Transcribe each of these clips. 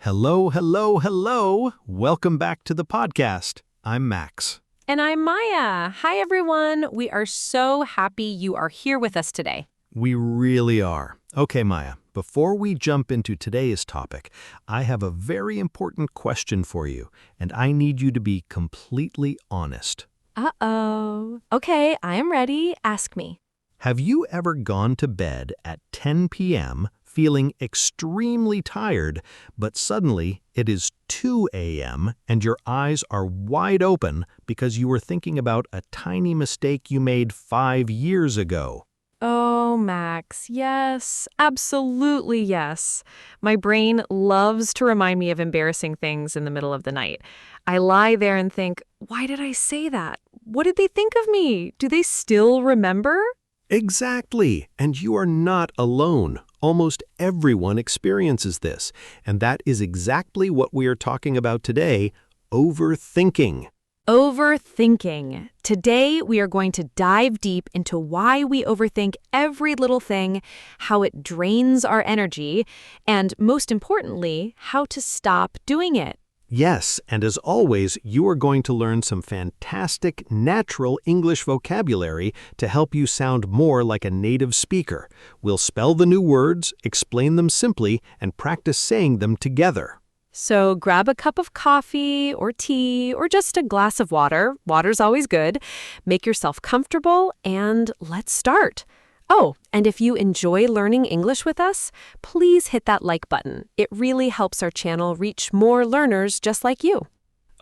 Hello, hello, hello. Welcome back to the podcast. I'm Max. And I'm Maya. Hi, everyone. We are so happy you are here with us today. We really are. Okay, Maya, before we jump into today's topic, I have a very important question for you, and I need you to be completely honest. Uh-oh. Okay, I am ready. Ask me. Have you ever gone to bed at 10 p.m. feeling extremely tired, but suddenly it is 2 a.m. and your eyes are wide open because you were thinking about a tiny mistake you made 5 years ago? Oh, Max. Yes, absolutely yes. My brain loves to remind me of embarrassing things in the middle of the night. I lie there and think, why did I say that? What did they think of me? Do they still remember? Exactly, and you are not alone. Almost everyone experiences this, and that is exactly what we are talking about today, overthinking. Overthinking. Today, we are going to dive deep into why we overthink every little thing, how it drains our energy, and most importantly, how to stop doing it. Yes, and as always, you are going to learn some fantastic, natural English vocabulary to help you sound more like a native speaker. We'll spell the new words, explain them simply, and practice saying them together. So grab a cup of coffee or tea or just a glass of water. Water's always good. Make yourself comfortable and let's start. Oh, and if you enjoy learning English with us, please hit that like button. It really helps our channel reach more learners just like you.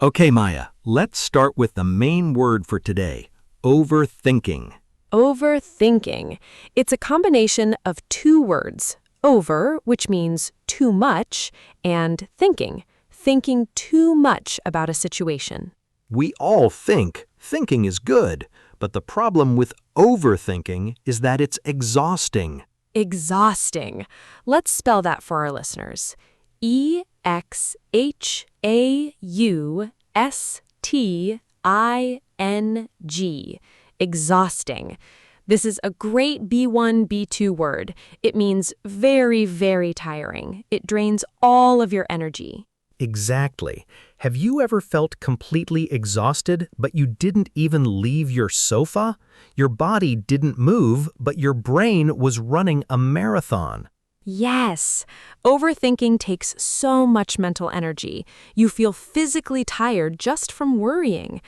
Okay, Maya, let's start with the main word for today, overthinking. Overthinking. It's a combination of two words. Over, which means too much, and thinking too much about a situation. We all think thinking is good, but the problem with overthinking is that it's exhausting. Exhausting. Let's spell that for our listeners. E-X-H-A-U-S-T-I-N-G. Exhausting. This is a great B1-B2 word. It means very, very tiring. It drains all of your energy. Exactly. Have you ever felt completely exhausted, but you didn't even leave your sofa? Your body didn't move, but your brain was running a marathon. Yes. Overthinking takes so much mental energy. You feel physically tired just from worrying.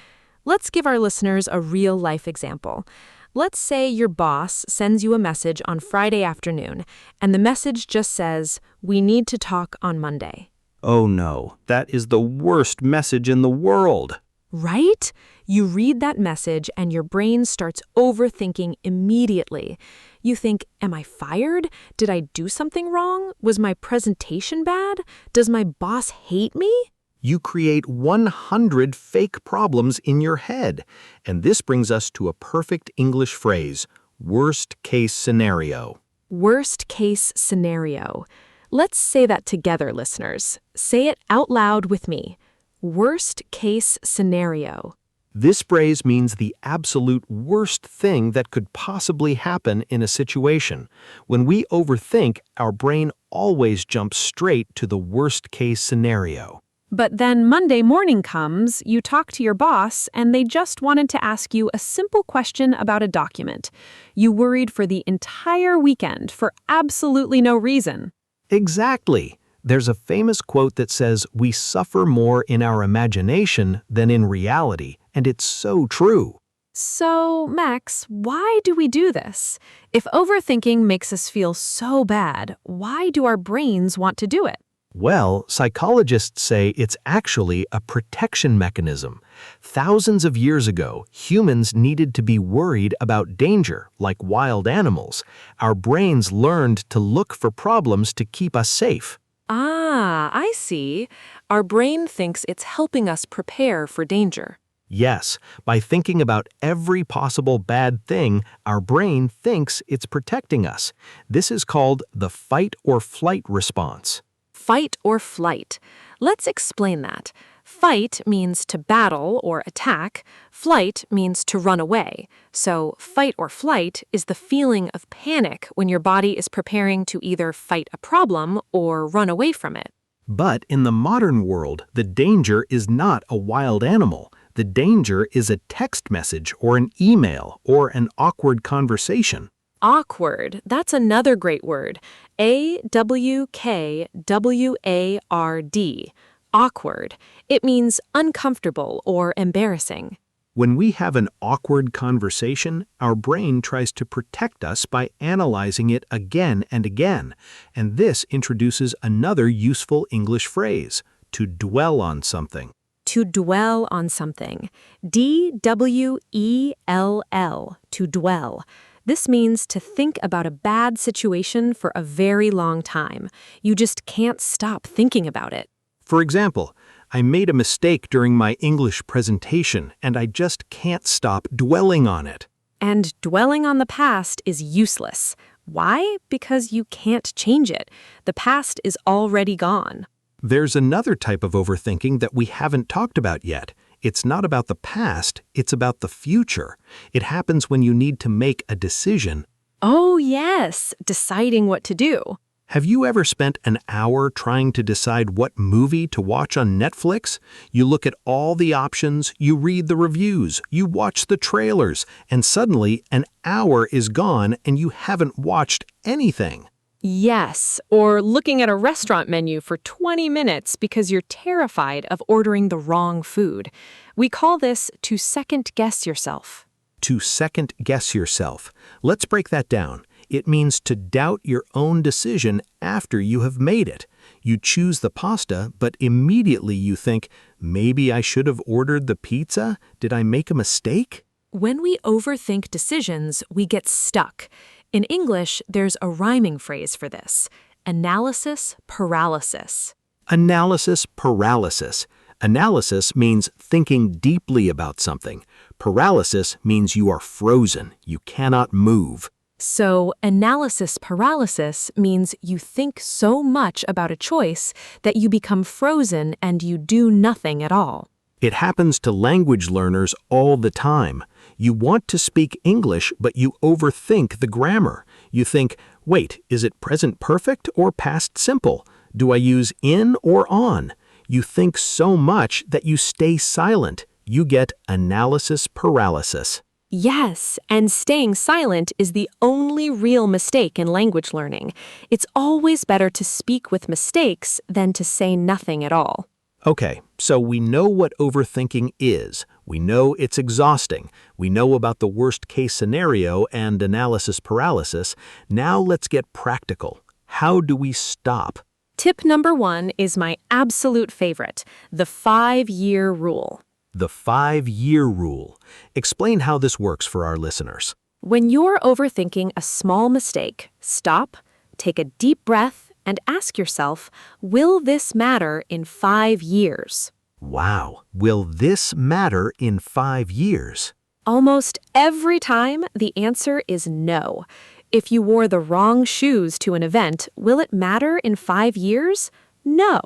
Let's give our listeners a real-life example. Let's say your boss sends you a message on Friday afternoon, and the message just says, "We need to talk on Monday." Oh no, that is the worst message in the world. Right? You read that message and your brain starts overthinking immediately. You think, am I fired? Did I do something wrong? Was my presentation bad? Does my boss hate me? You create 100 fake problems in your head. And this brings us to a perfect English phrase, worst case scenario. Worst case scenario. Let's say that together, listeners. Say it out loud with me. Worst case scenario. This phrase means the absolute worst thing that could possibly happen in a situation. When we overthink, our brain always jumps straight to the worst case scenario. But then Monday morning comes, you talk to your boss, and they just wanted to ask you a simple question about a document. You worried for the entire weekend for absolutely no reason. Exactly. There's a famous quote that says, "We suffer more in our imagination than in reality," and it's so true. So, Max, why do we do this? If overthinking makes us feel so bad, why do our brains want to do it? Well, psychologists say it's actually a protection mechanism. Thousands of years ago, humans needed to be worried about danger, like wild animals. Our brains learned to look for problems to keep us safe. Ah, I see. Our brain thinks it's helping us prepare for danger. Yes, by thinking about every possible bad thing, our brain thinks it's protecting us. This is called the fight or flight response. Fight or flight. Let's explain that. Fight means to battle or attack. Flight means to run away. So fight or flight is the feeling of panic when your body is preparing to either fight a problem or run away from it. But in the modern world, the danger is not a wild animal. The danger is a text message or an email or an awkward conversation. Awkward, that's another great word. AWKWARD. Awkward. It means uncomfortable or embarrassing. When we have an awkward conversation, our brain tries to protect us by analyzing it again and again, and this introduces another useful English phrase, to dwell on something. To dwell on something. DWELL, to dwell. This means to think about a bad situation for a very long time. You just can't stop thinking about it. For example, I made a mistake during my English presentation, and I just can't stop dwelling on it. And dwelling on the past is useless. Why? Because you can't change it. The past is already gone. There's another type of overthinking that we haven't talked about yet. It's not about the past, it's about the future. It happens when you need to make a decision. Oh, yes, deciding what to do. Have you ever spent an hour trying to decide what movie to watch on Netflix? You look at all the options, you read the reviews, you watch the trailers, and suddenly an hour is gone and you haven't watched anything. Yes, or looking at a restaurant menu for 20 minutes because you're terrified of ordering the wrong food. We call this to second-guess yourself. To second-guess yourself. Let's break that down. It means to doubt your own decision after you have made it. You choose the pasta, but immediately you think, maybe I should have ordered the pizza? Did I make a mistake? When we overthink decisions, we get stuck. In English, there's a rhyming phrase for this: analysis paralysis. Analysis paralysis. Analysis means thinking deeply about something. Paralysis means you are frozen. You cannot move. So, analysis paralysis means you think so much about a choice that you become frozen and you do nothing at all. It happens to language learners all the time. You want to speak English, but you overthink the grammar. You think, wait, is it present perfect or past simple? Do I use in or on? You think so much that you stay silent. You get analysis paralysis. Yes, and staying silent is the only real mistake in language learning. It's always better to speak with mistakes than to say nothing at all. Okay, so we know what overthinking is. We know it's exhausting. We know about the worst-case scenario and analysis paralysis. Now let's get practical. How do we stop? Tip number 1 is my absolute favorite, the 5-year rule. The 5-year rule. Explain how this works for our listeners. When you're overthinking a small mistake, stop, take a deep breath, and ask yourself, will this matter in 5 years? Wow, will this matter in 5 years? Almost every time, the answer is no. If you wore the wrong shoes to an event, will it matter in 5 years? No.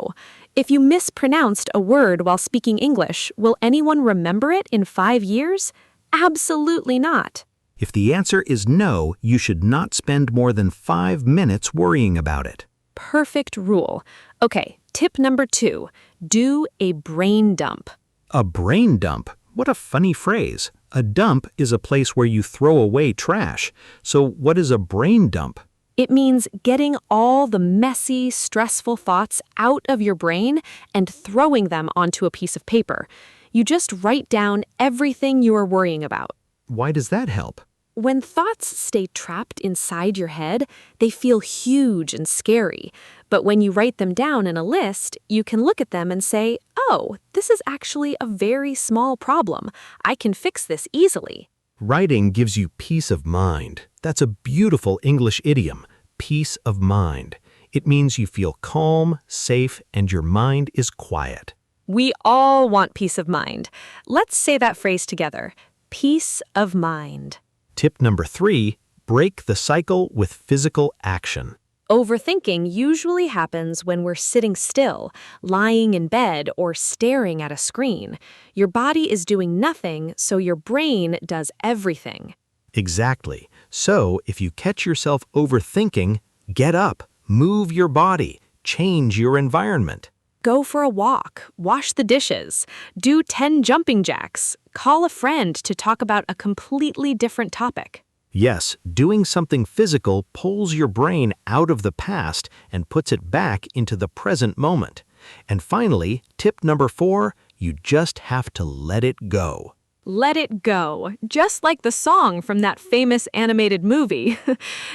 If you mispronounced a word while speaking English, will anyone remember it in 5 years? Absolutely not. If the answer is no, you should not spend more than 5 minutes worrying about it. Perfect rule. Okay, tip number 2, do a brain dump. A brain dump? What a funny phrase. A dump is a place where you throw away trash. So what is a brain dump? It means getting all the messy, stressful thoughts out of your brain and throwing them onto a piece of paper. You just write down everything you are worrying about. Why does that help? When thoughts stay trapped inside your head, they feel huge and scary. But when you write them down in a list, you can look at them and say, oh, this is actually a very small problem. I can fix this easily. Writing gives you peace of mind. That's a beautiful English idiom, peace of mind. It means you feel calm, safe, and your mind is quiet. We all want peace of mind. Let's say that phrase together. Peace of mind. Tip number 3, break the cycle with physical action. Overthinking usually happens when we're sitting still, lying in bed, or staring at a screen. Your body is doing nothing, so your brain does everything. Exactly. So, if you catch yourself overthinking, get up, move your body, change your environment. Go for a walk, wash the dishes, do 10 jumping jacks, call a friend to talk about a completely different topic. Yes, doing something physical pulls your brain out of the past and puts it back into the present moment. And finally, tip number 4, you just have to let it go. Let it go, just like the song from that famous animated movie.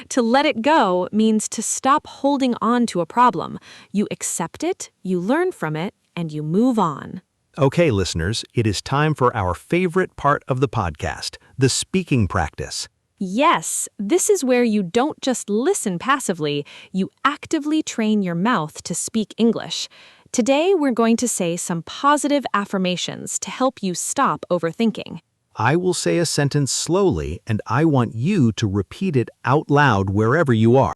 To let it go means to stop holding on to a problem. You accept it, you learn from it, and you move on. Okay, listeners, it is time for our favorite part of the podcast, the speaking practice. Yes, this is where you don't just listen passively, you actively train your mouth to speak English. Today, we're going to say some positive affirmations to help you stop overthinking. I will say a sentence slowly, and I want you to repeat it out loud wherever you are.